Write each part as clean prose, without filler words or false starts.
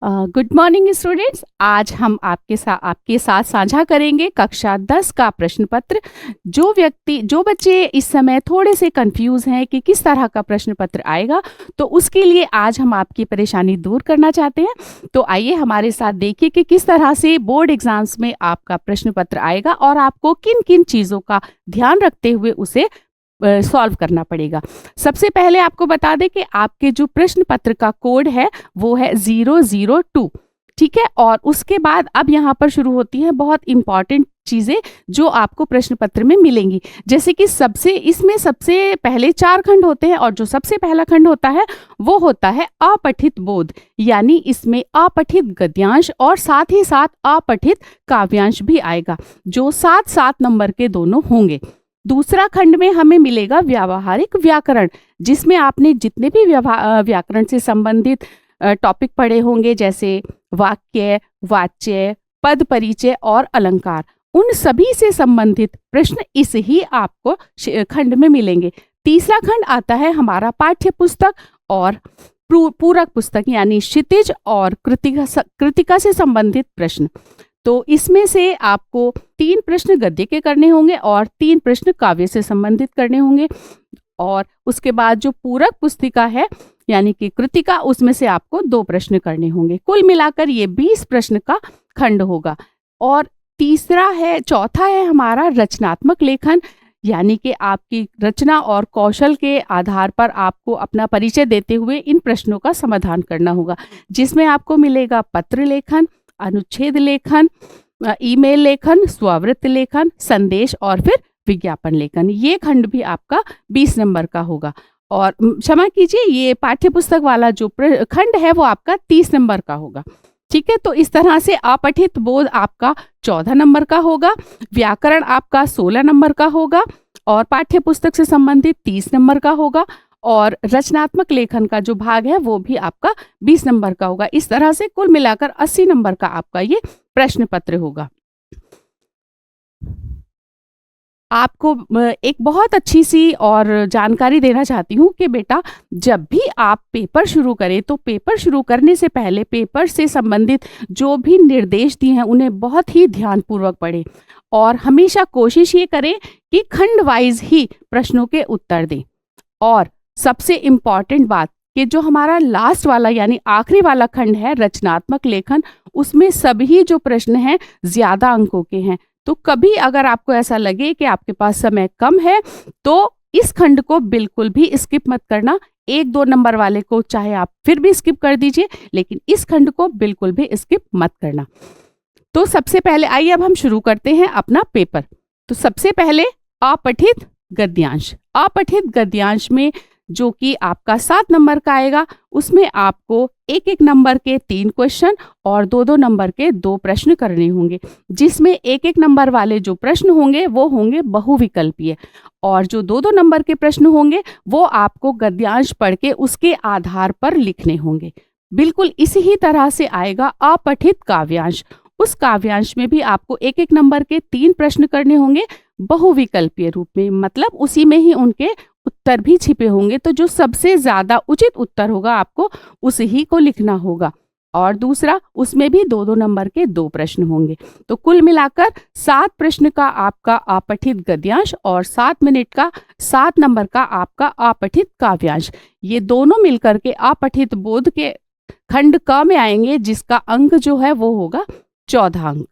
Good morning students. आज हम आपके साथ साझा करेंगे कक्षा 10 का प्रश्न पत्र। जो बच्चे इस समय थोड़े से कंफ्यूज हैं कि किस तरह का प्रश्न पत्र आएगा, तो उसके लिए आज हम आपकी परेशानी दूर करना चाहते हैं। तो आइए हमारे साथ देखिए कि किस तरह से बोर्ड एग्जाम्स में आपका प्रश्न पत्र आएगा और आपको किन किन चीज़ों का ध्यान रखते हुए उसे सॉल्व करना पड़ेगा। सबसे पहले आपको बता दें कि आपके जो प्रश्न पत्र का कोड है वो है 002, ठीक है। और उसके बाद अब यहाँ पर शुरू होती हैं बहुत इंपॉर्टेंट चीजें जो आपको प्रश्न पत्र में मिलेंगी। जैसे कि इसमें सबसे पहले 4 खंड होते हैं और जो सबसे पहला खंड होता है वो होता है अपठित बोध, यानी इसमें अपठित गद्यांश और साथ ही साथ अपठित काव्यांश भी आएगा, जो 7-7 नंबर के दोनों होंगे। दूसरा खंड में हमें मिलेगा व्यावहारिक व्याकरण, जिसमें आपने जितने भी व्याकरण से संबंधित टॉपिक पढ़े होंगे, जैसे वाक्य, वाच्य, पद परिचय और अलंकार, उन सभी से संबंधित प्रश्न इस ही आपको खंड में मिलेंगे। तीसरा खंड आता है हमारा पाठ्य पुस्तक और पूरक पुस्तक, यानी क्षितिज और कृतिका से संबंधित प्रश्न। तो इसमें से आपको 3 प्रश्न गद्य के करने होंगे और 3 प्रश्न काव्य से संबंधित करने होंगे। और उसके बाद जो पूरक पुस्तिका है यानी कि कृतिका, उसमें से आपको 2 प्रश्न करने होंगे। कुल मिलाकर ये 20 प्रश्न का खंड होगा। और चौथा है हमारा रचनात्मक लेखन, यानी कि आपकी रचना और कौशल के आधार पर आपको अपना परिचय देते हुए इन प्रश्नों का समाधान करना होगा, जिसमें आपको मिलेगा पत्र लेखन, अनुच्छेद लेखन, ईमेल लेखन, स्ववृत्त लेखन, संदेश और फिर विज्ञापन लेखन। ये खंड भी आपका 20 नंबर का होगा। और क्षमा कीजिए, ये पाठ्य पुस्तक वाला जो खंड है वो आपका 30 नंबर का होगा, ठीक है। तो इस तरह से अपठित बोध आपका 14 नंबर का होगा, व्याकरण आपका 16 नंबर का होगा और पाठ्य पुस्तक से संबंधित 30 नंबर का होगा और रचनात्मक लेखन का जो भाग है वो भी आपका 20 नंबर का होगा। इस तरह से कुल मिलाकर 80 नंबर का आपका ये प्रश्न पत्र होगा। आपको एक बहुत अच्छी सी और जानकारी देना चाहती हूँ कि बेटा, जब भी आप पेपर शुरू करें तो पेपर शुरू करने से पहले पेपर से संबंधित जो भी निर्देश दिए हैं उन्हें बहुत ही ध्यानपूर्वक पढ़ें और हमेशा कोशिश ये करें कि खंड वाइज ही प्रश्नों के उत्तर दें। और सबसे इम्पॉर्टेंट बात कि जो हमारा लास्ट वाला यानी आखिरी वाला खंड है रचनात्मक लेखन, उसमें सभी जो प्रश्न हैं ज्यादा अंकों के हैं। तो कभी अगर आपको ऐसा लगे कि आपके पास समय कम है तो इस खंड को बिल्कुल भी स्किप मत करना। 1-2 नंबर वाले को चाहे आप फिर भी स्किप कर दीजिए, लेकिन इस खंड को बिल्कुल भी स्किप मत करना। तो सबसे पहले आइए अब हम शुरू करते हैं अपना पेपर। तो सबसे पहले अपठित गद्यांश। अपठित गद्यांश में जो कि आपका 7 नंबर का आएगा, उसमें आपको 1-1 नंबर के 3 क्वेश्चन और 2-2 नंबर के 2 प्रश्न करने होंगे, जिसमें 1-1 नंबर वाले जो प्रश्न होंगे वो होंगे बहुविकल्पीय और जो 2-2 नंबर के प्रश्न होंगे वो आपको गद्यांश पढ़ के उसके आधार पर लिखने होंगे। बिल्कुल इसी ही तरह से आएगा अपठित काव्यांश। उस काव्यांश में भी आपको 1-1 नंबर के 3 प्रश्न करने होंगे बहुविकल्पीय रूप में, मतलब उसी में ही उनके उत्तर भी छिपे होंगे। तो जो सबसे ज्यादा उचित उत्तर होगा आपको उसी ही को लिखना होगा। और दूसरा, उसमें भी 2-2 नंबर के 2 प्रश्न होंगे। तो कुल मिलाकर 7 प्रश्न का आपका अपठित गद्यांश और 7 मिनट का 7 नंबर का आपका अपठित काव्यांश, ये दोनों मिलकर के अपठित बोध के खंड क में आएंगे, जिसका अंक जो है वो होगा 14 अंक।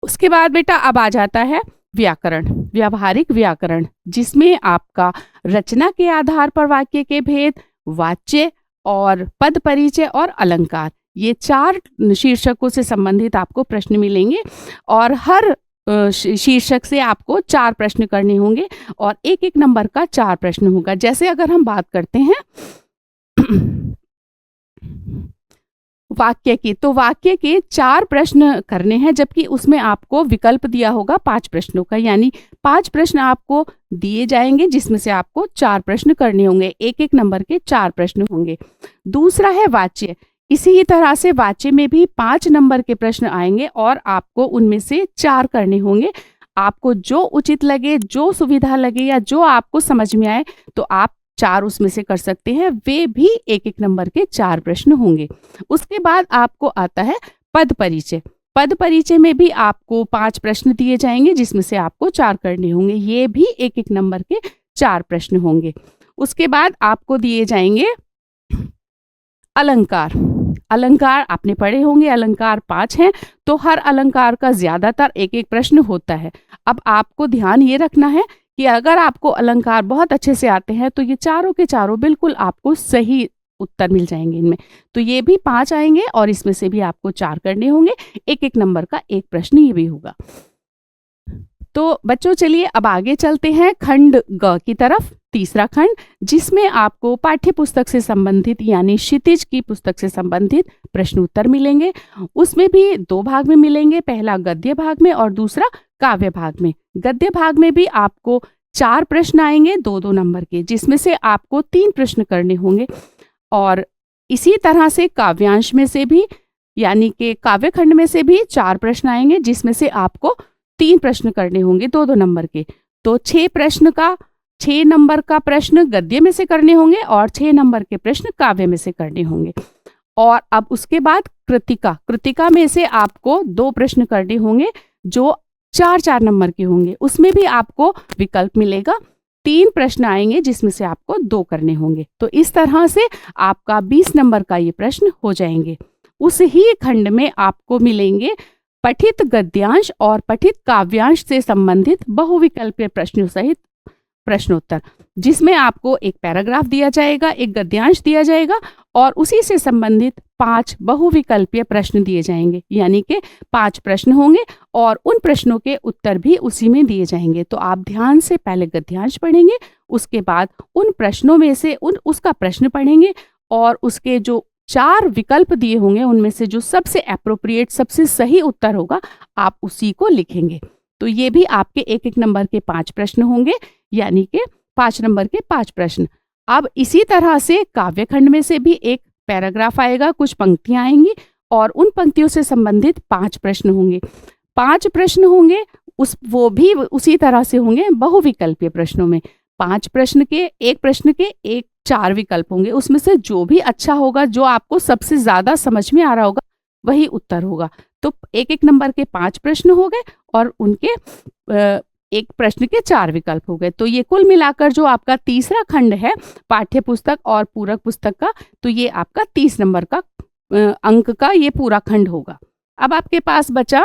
उसके बाद बेटा अब आ जाता है व्याकरण, व्यावहारिक व्याकरण, जिसमें आपका रचना के आधार पर वाक्य के भेद, वाच्य और पद परिचय और अलंकार, ये 4 शीर्षकों से संबंधित आपको प्रश्न मिलेंगे और हर शीर्षक से आपको 4 प्रश्न करने होंगे और 1-1 नंबर का 4 प्रश्न होगा। जैसे अगर हम बात करते हैं वाक्य की, तो वाक्य के 4 प्रश्न करने हैं, जबकि उसमें आपको विकल्प दिया होगा 5 प्रश्नों का, यानी 5 प्रश्न आपको दिए जाएंगे जिसमें से आपको 4 प्रश्न करने होंगे। 1-1 नंबर के 4 प्रश्न होंगे। दूसरा है वाच्य। इसी ही तरह से वाच्य में भी 5 नंबर के प्रश्न आएंगे और आपको उनमें से 4 करने होंगे। आपको जो उचित लगे, जो सुविधा लगे या जो आपको समझ में आए, तो आप 4 उसमें से कर सकते हैं, वे भी एक एक नंबर के 4 प्रश्न होंगे। उसके बाद आपको आता है पद परिचय। पद परिचय में भी आपको 5 प्रश्न दिए जाएंगे जिसमें से आपको 4 करने होंगे, ये भी एक एक नंबर के 4 प्रश्न होंगे। उसके बाद आपको दिए जाएंगे अलंकार। अलंकार आपने पढ़े होंगे, अलंकार 5 हैं, तो हर अलंकार का ज्यादातर एक एक प्रश्न होता है। अब आपको ध्यान ये रखना है कि अगर आपको अलंकार बहुत अच्छे से आते हैं तो ये चारों के चारों बिल्कुल आपको सही उत्तर मिल जाएंगे इनमें। तो ये भी 5 आएंगे और इसमें से भी आपको 4 करने होंगे, एक एक नंबर का एक प्रश्न ये भी होगा। तो बच्चों चलिए अब आगे चलते हैं खंड ग की तरफ, तीसरा खंड, जिसमें आपको पाठ्य पुस्तक से संबंधित यानी क्षितिज की पुस्तक से संबंधित प्रश्न उत्तर मिलेंगे। उसमें भी 2 भाग में मिलेंगे, पहला गद्य भाग में और दूसरा काव्य भाग में। गद्य भाग में भी आपको 4 प्रश्न आएंगे 2-2 नंबर के, जिसमें से आपको 3 प्रश्न करने होंगे। और इसी तरह से काव्यांश में से भी यानी कि काव्य खंड में से भी 4 प्रश्न आएंगे जिसमें से आपको 3 प्रश्न करने होंगे 2-2 नंबर के। तो 6 नंबर का प्रश्न गद्य में से करने होंगे और 6 नंबर के प्रश्न काव्य में से करने होंगे। और अब उसके बाद कृतिका। कृतिका में से आपको 2 प्रश्न करने होंगे जो 4-4 नंबर के होंगे। उसमें भी आपको विकल्प मिलेगा, 3 प्रश्न आएंगे जिसमें से आपको 2 करने होंगे। तो इस तरह से आपका 20 नंबर का ये प्रश्न हो जाएंगे। उस ही खंड में आपको मिलेंगे पठित गद्यांश और पठित काव्यांश से संबंधित बहुविकल्पीय प्रश्नों सहित प्रश्नोत्तर, जिसमें आपको एक पैराग्राफ दिया जाएगा, एक गद्यांश दिया जाएगा और उसी से संबंधित 5 बहुविकल्पीय प्रश्न दिए जाएंगे, यानी कि 5 प्रश्न होंगे और उन प्रश्नों के उत्तर भी उसी में दिए जाएंगे। तो आप ध्यान से पहले गद्यांश पढ़ेंगे, उसके बाद उन प्रश्नों में से उसका प्रश्न पढ़ेंगे और उसके जो 4 विकल्प दिए होंगे उनमें से जो सबसे एप्रोप्रिएट, सबसे सही उत्तर होगा, आप उसी को लिखेंगे। तो ये भी आपके एक एक नंबर के 5 प्रश्न होंगे, यानी कि 5 नंबर के 5 प्रश्न। अब इसी तरह से काव्य खंड में से भी एक पैराग्राफ आएगा, कुछ पंक्तियां आएंगी और उन पंक्तियों से संबंधित 5 प्रश्न होंगे। 5 प्रश्न होंगे, वो भी उसी तरह से होंगे बहुविकल्पीय प्रश्नों में। 5 प्रश्न के, एक प्रश्न के 4 विकल्प होंगे, उसमें से जो भी अच्छा होगा, जो आपको सबसे ज्यादा समझ में आ रहा होगा, वही उत्तर होगा। तो एक एक नंबर के 5 प्रश्न हो गए और उनके एक प्रश्न के 4 विकल्प हो गए। तो ये कुल मिलाकर जो आपका तीसरा खंड है पाठ्य पुस्तक और पूरक पुस्तक का, तो ये आपका 30 नंबर का अंक का ये पूरा खंड होगा। अब आपके पास बचा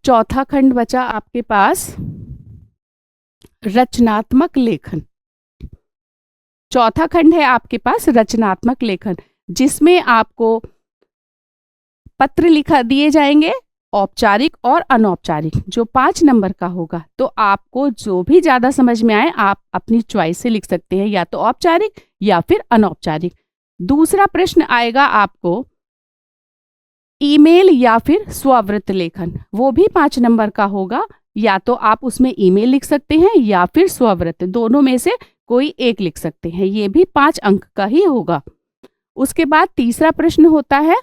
चौथा खंड बचा आपके पास रचनात्मक लेखन। चौथा खंड है आपके पास रचनात्मक लेखन, जिसमें आपको पत्र लिखा दिए जाएंगे, औपचारिक और अनौपचारिक, जो 5 नंबर का होगा। तो आपको जो भी ज्यादा समझ में आए आप अपनी चॉइस से लिख सकते हैं, या तो औपचारिक या फिर अनौपचारिक। दूसरा प्रश्न आएगा आपको ईमेल या फिर स्ववृत्त लेखन, वो भी 5 नंबर का होगा। या तो आप उसमें ईमेल लिख सकते हैं या फिर स्ववृत्त, दोनों में से कोई एक लिख सकते हैं, ये भी 5 अंक का ही होगा। उसके बाद तीसरा प्रश्न होता है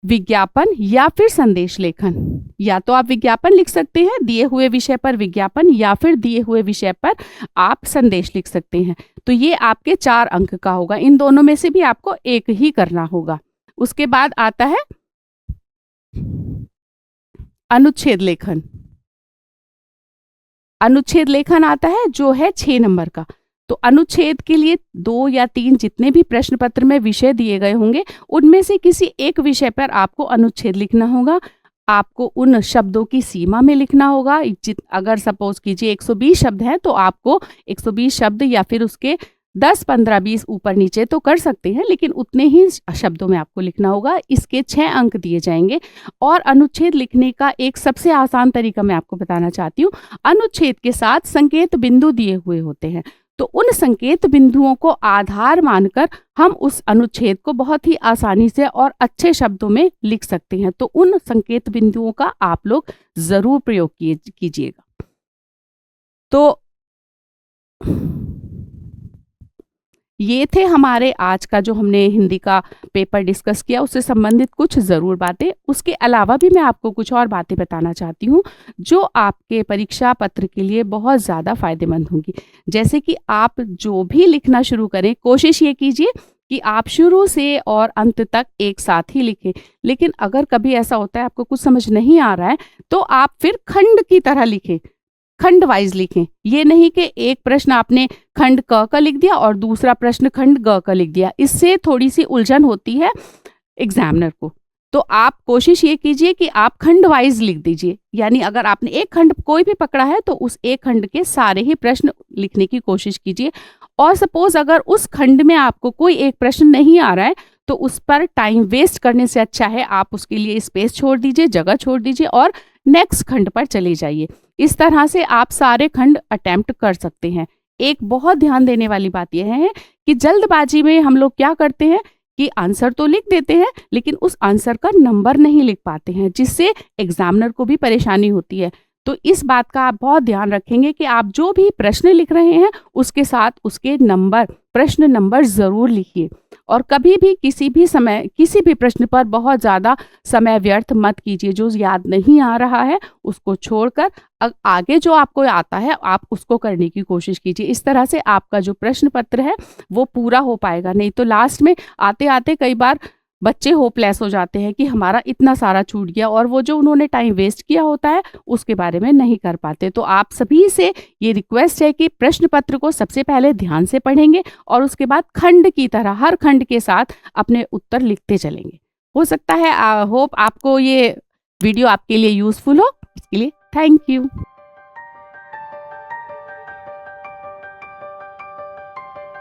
विज्ञापन या फिर संदेश लेखन। या तो आप विज्ञापन लिख सकते हैं, दिए हुए विषय पर विज्ञापन, या फिर दिए हुए विषय पर आप संदेश लिख सकते हैं। तो ये आपके 4 अंक का होगा, इन दोनों में से भी आपको एक ही करना होगा। उसके बाद आता है अनुच्छेद लेखन। अनुच्छेद लेखन आता है जो है 6 नंबर का। तो अनुच्छेद के लिए 2 या 3 जितने भी प्रश्न पत्र में विषय दिए गए होंगे, उनमें से किसी एक विषय पर आपको अनुच्छेद लिखना होगा। आपको उन शब्दों की सीमा में लिखना होगा। अगर सपोज कीजिए 120 शब्द हैं तो आपको 120 शब्द या फिर उसके 10, 15, 20 ऊपर नीचे तो कर सकते हैं, लेकिन उतने ही शब्दों में आपको लिखना होगा। इसके 6 अंक दिए जाएंगे। और अनुच्छेद लिखने का एक सबसे आसान तरीका मैं आपको बताना चाहती हूँ। अनुच्छेद के साथ संकेत बिंदु दिए हुए होते हैं, तो उन संकेत बिंदुओं को आधार मानकर हम उस अनुच्छेद को बहुत ही आसानी से और अच्छे शब्दों में लिख सकते हैं। तो उन संकेत बिंदुओं का आप लोग जरूर प्रयोग कीजिएगा। तो ये थे हमारे आज का जो हमने हिंदी का पेपर डिस्कस किया, उससे संबंधित कुछ ज़रूर बातें। उसके अलावा भी मैं आपको कुछ और बातें बताना चाहती हूँ, जो आपके परीक्षा पत्र के लिए बहुत ज़्यादा फ़ायदेमंद होंगी। जैसे कि आप जो भी लिखना शुरू करें, कोशिश ये कीजिए कि आप शुरू से और अंत तक एक साथ ही लिखें। लेकिन अगर कभी ऐसा होता है आपको कुछ समझ नहीं आ रहा है, तो आप फिर खंड की तरह लिखें, खंड वाइज लिखें। ये नहीं कि एक प्रश्न आपने खंड क का लिख दिया और दूसरा प्रश्न खंड ग का लिख दिया। इससे थोड़ी-सी उलझन होती है एग्ज़ामिनर को। तो आप कोशिश ये कीजिए कि आप खंड वाइज लिख दीजिए। यानी अगर आपने एक खंड कोई भी पकड़ा है, तो उस एक खंड के सारे ही प्रश्न लिखने की कोशिश कीजिए। और सपोज़ अगर उस खंड में आपको कोई एक प्रश्न नहीं आ रहा है, तो उस पर टाइम वेस्ट करने से अच्छा है आप उसके लिए स्पेस छोड़ दीजिए, जगह छोड़ दीजिए और नेक्स्ट खंड पर चले जाइए। इस तरह से आप सारे खंड अटेम्प्ट कर सकते हैं। एक बहुत ध्यान देने वाली बात यह है कि जल्दबाजी में हम लोग क्या करते हैं कि आंसर तो लिख देते हैं, लेकिन उस आंसर का नंबर नहीं लिख पाते हैं, जिससे एग्जामिनर को भी परेशानी होती है। तो इस बात का आप बहुत ध्यान रखेंगे कि आप जो भी प्रश्न लिख रहे हैं, उसके साथ उसके नंबर, प्रश्न नंबर ज़रूर लिखिए। और कभी भी किसी भी समय किसी भी प्रश्न पर बहुत ज़्यादा समय व्यर्थ मत कीजिए। जो याद नहीं आ रहा है उसको छोड़कर आगे जो आपको आता है आप उसको करने की कोशिश कीजिए। इस तरह से आपका जो प्रश्न पत्र है वो पूरा हो पाएगा। नहीं तो लास्ट में आते-आते कई बार बच्चे होपलेस हो जाते हैं कि हमारा इतना सारा छूट गया, और वो जो उन्होंने टाइम वेस्ट किया होता है उसके बारे में नहीं कर पाते। तो आप सभी से ये रिक्वेस्ट है कि प्रश्न पत्र को सबसे पहले ध्यान से पढ़ेंगे और उसके बाद खंड की तरह हर खंड के साथ अपने उत्तर लिखते चलेंगे। हो सकता है होप आपको ये वीडियो आपके लिए यूजफुल हो। इसके लिए थैंक यू।